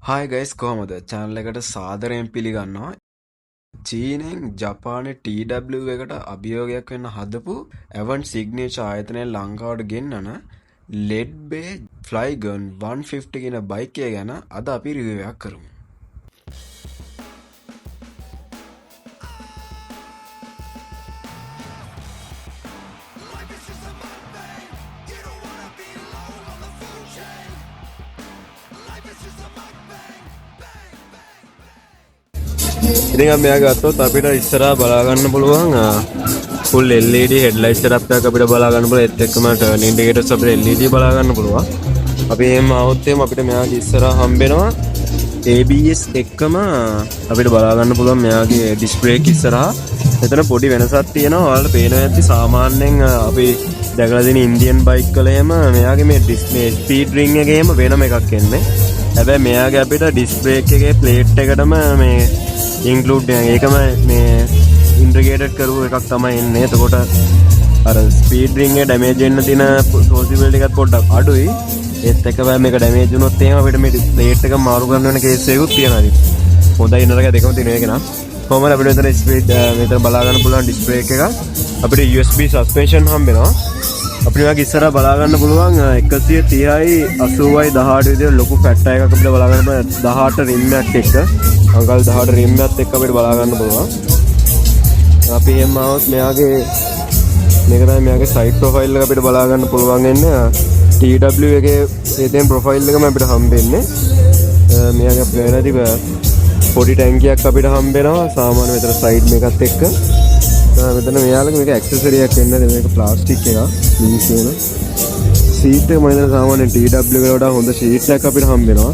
Hi guys කොහමද channel එකට සාදරයෙන් පිළිගන්නවා. චීනෙන් ජපානයේ TW එකට අභියෝගයක් වෙන්න හදපු Avon Signature ආයතනයෙන් ලංකාවට ගෙන්නන LED Bay Flygon 150 කියන බයික් එක ගැන අද අපි රිවිව් එකක් කරමු. ඉතින් අපි මෙයා ගත්තොත් අපිට ඉස්සරහා බලා ගන්න පුළුවන් full LED headlight setup එකක් අපිට බලා ගන්න පුළුවන්. ඒත් එක්කම turn indicators අපිට LED බලා ගන්න පුළුවන්. අපි එහෙම આવොත් එහෙම අපිට මෙයාගේ ඉස්සරහා හම්බෙනවා ABS එක්කම අපිට බලා ගන්න පුළුවන් මෙයාගේ disc brake ඉස්සරහා. එතන පොඩි වෙනසක් තියෙනවා. ඔයාලට පේනවා ඇති සාමාන්‍යයෙන් අපි දැකලා තියෙන ඉන්දියන් බයික් වල එහෙම මෙයාගේ මේ speed ring එකේ එහෙම වෙනම එකක් එන්නේ. හැබැයි මෙයාගේ අපිට disc brake එකේ plate එකටම මේ include එකම මේ integrated කරපු එකක් තමයි එන්නේ. එතකොට අර speed ring එක damage වෙන්න තියෙන possibility එකත් පොඩ්ඩක් අඩුයි. ඒත් එක්කම මේක damage වුණොත් එහෙම අපිට මේ plate එක මාරු කරන්න වෙන case එකකුත් තියෙනවා ඉතින්. හොඳයි නරක දෙකම තියෙන එක නා. කොහොමද අපිට මෙතන speed මෙතන බලා ගන්න පුළුවන් disc brake එක. අපිට USB suspension හම්බෙනවා. අපිට මේක ඉස්සරහා බලා ගන්න පුළුවන් 130යි 80යි 18 විදිහට ලොකු ෆැට් එකක් අපිට බලා ගන්න පුළුවන් 18 rim එකක් එක්ක. අංකල් 18 rim එකත් එක්ක අපිට බලා ගන්න පුළුවන්. අපි එහෙම આવොත් මෙයාගේ මේක තමයි මෙයාගේ side profile එක අපිට බලා ගන්න පුළුවන් වෙන්නේ. TW එකේ ඒතෙන් profile එකම අපිට හම්බෙන්නේ. මෙයාගේ ප්ලේනරි පොඩි ටැංකියක් අපිට හම්බෙනවා. සාමාන්‍ය මෙතන side මේකත් එක්ක. මෙතන මෙයාලගේ මේක ඇක්සසරි එකක් වෙන්නේ මේක ප්ලාස්ටික් එකක් මිනිස් වෙන සීට් එක මම හිතන සාමාන්‍ය TW එකට වඩා හොඳ සීට් එකක් අපිට හම්බෙනවා.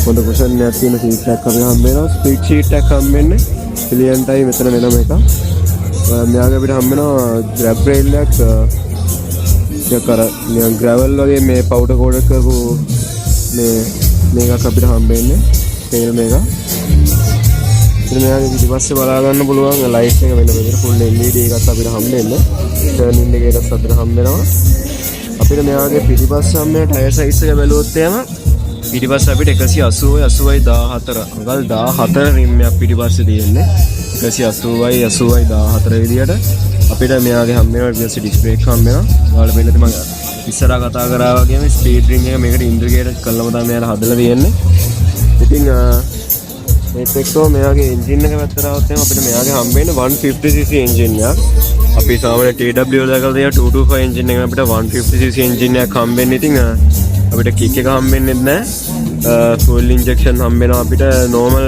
හොඳ කුෂන් එකක් තියෙන සීට් එකක් අපිට හම්බෙනවා. ස්පීඩ් සීට් එකක් හම්බෙන්නේ පිලියන්ටයි මෙතන වෙනම එකක්. මෙයාගේ අපිට හම්බෙනවා grab rail එකක් කර නිකන් gravel වගේ මේ powder coated කරපු මේකක් අපිට හම්බෙන්නේ තේල් මේක. ඉතින් මෙයාගේ පිටිපස්සේ බලා ගන්න පුළුවන් ලයිට් එක වෙන විදිහට full LED එකක් අපිට හම්බෙන්නේ. turn indicators අපිට හම්බෙනවා. අපිට මෙයාගේ පිටිපස්සේ හම්බෙන ටයර් සයිස් එක බැලුවොත් එහෙම පිටිපස්සේ අපිට 180යි 80යි 14 අඟල් 14 රිම් එකක් පිටිපස්සේ තියෙන්නේ. 180යි 80යි 14 විදිහට අපිට මෙයාගේ හම්බෙනවා ඊට disc brake හම්බෙනවා. ඔයාලා වෙනද මම ඉස්සරහා කතා කරා වගේම speed ring එක මේකට ඉන්ටිග්‍රේට් කළාම තමයි මෙයාලා හදලා තියෙන්නේ. ඉතින් මේක එක්කම මෙයාගේ එන්ජින් එක පැත්තට આવත් එහෙනම් අපිට මෙයාගේ හම්බෙන්නේ 150cc එන්ජින් එකක්. අපි සාමාන්‍ය TW දාගලා තියෙන 225 එන්ජින් එක අපිට 150cc එන්ජින් එකක් හම්බෙන්නේ. ඉතින් අපිට කික් එක හම්බෙන්නේ නැහැ. fuel injection හම්බෙනවා අපිට normal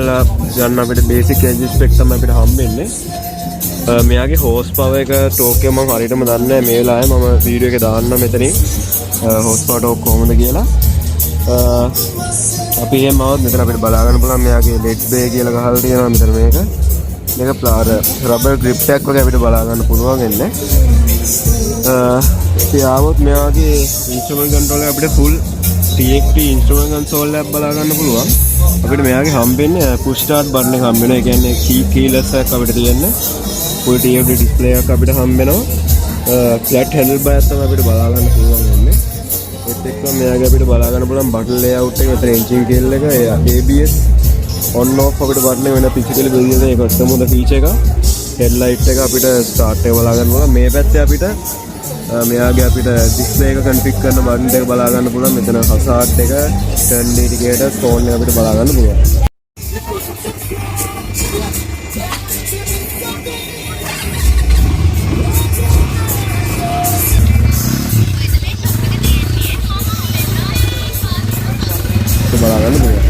ගන්න අපිට basic engine spec තමයි අපිට හම්බෙන්නේ. මෙයාගේ horse power එක torque එක මම හරියටම දන්නේ නැහැ. මේ වෙලාවේ මම වීඩියෝ එකේ දාන්න මෙතනින් horse power torque කොහොමද කියලා. අපි එහෙම આવත් මෙතන අපිට බලා ගන්න පුළුවන් මෙයාගේ LED bay කියලා ගහලා තියෙනවා මෙතන මේක. මේක රබර් grip tag වගේ අපිට බලා ගන්න පුළුවන් වෙන්නේ. આવොත් මෙයාගේ instrument control එක අපිට full TXT instrument console එකක් බලා ගන්න පුළුවන්. අපිට මෙයාගේ හම්බෙන්නේ push start button එක හම්බෙනවා. ඒ කියන්නේ keyless එකක් අපිට තියෙන්නේ. full TFT display එකක් අපිට හම්බෙනවා. flat handlebar එකක් තමයි අපිට බලා ගන්න පුළුවන් වෙන්නේ. ඒත් එක්කම මෙයාගේ අපිට බලා ගන්න පුළුවන් button layout එක මෙතන engine key එක ABS on off අපිට button එක වෙන physically බෙදලා තියෙන එකත් මොකද feature එක. headlight එක අපිට start එක බලා ගන්න පුළුවන්. මේ පැත්තේ අපිට මෙයාගේ අපිට display එක configure කරන button එක බලා ගන්න පුළුවන්. මෙතන hazard එක turn indicator tone එක අපිට බලා ගන්න පුළුවන්. බලා ගන්න පුළුවන්.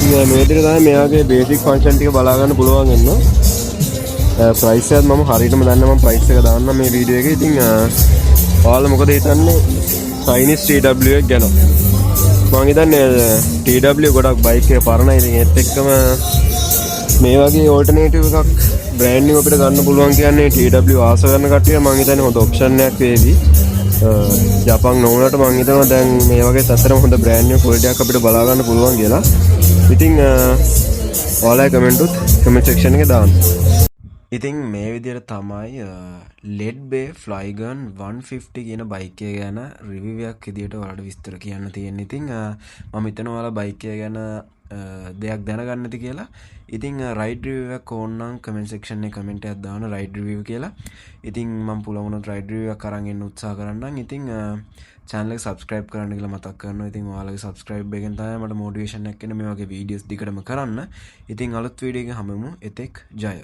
මේ විදිහට තමයි මෙයාගේ බේසික් ෆන්ක්ෂන් ටික බලා ගන්න පුළුවන් වෙනවා. ප්‍රයිස් එකත් මම හරියටම දන්නේ මම ප්‍රයිස් එක දාන්නම් මේ වීඩියෝ එකේ. ඉතින් ඔයාලා මොකද හිතන්නේ Chinese TW එක ගැන? මම හිතන්නේ TW ගොඩක් බයික් එක පරණයි. ඉතින් ඒත් එක්කම මේ වගේ ඕල්ටර්නේටිව් එකක් බ්‍රෑන්ඩ් නිව් අපිට ගන්න පුළුවන් කියන්නේ TW ආස කරන කට්ටිය මම හිතන්නේ හොඳ ඔප්ෂන් එකක් වේවි. ජපාන් නොවුනට මම හිතනවා දැන් මේ වගේ අතරම හොඳ බ්‍රෑන්ඩ් නිව් ක්වොලිටි එකක් අපිට බලා ගන්න පුළුවන් කියලා. ඉතින් ඔයාලා කමෙන්ට් සෙක්ෂන් එකේ දාන්න. ඉතින් මේ විදිහට තමයි LED Bay Flygon 150 කියන බයික් එක ගැන රිවිව් එකක් විදිහට ඔයාලට විස්තර කියන්න තියෙන්නේ. ඉතින් මම හිතනවා ඔයාලා බයික් එක ගැන දෙයක් දැනගන්න ඇති කියලා. ඉතින් රයිඩ් රිවිව් එකක් ඕන නම් කමෙන්ට් සෙක්ෂන් එකේ කමෙන්ට් එකක් දාන්න රයිඩ් රිවිව් කියලා. ඉතින් මම පුළුවන් වුණොත් රයිඩ් රිවිව් එකක් අරන් එන්න උත්සාහ කරන්නම්. ඉතින් channel එක subscribe කරන්න කියලා මතක් කරනවා. ඉතින් ඔයාලගේ subscribe එකෙන් තමයි මට motivation එකක් එන්නේ මේ වගේ videos දිගටම කරන්න. ඉතින් අලුත් වීඩියෝ එකකින් හමුවෙමු. එතෙක් ජය.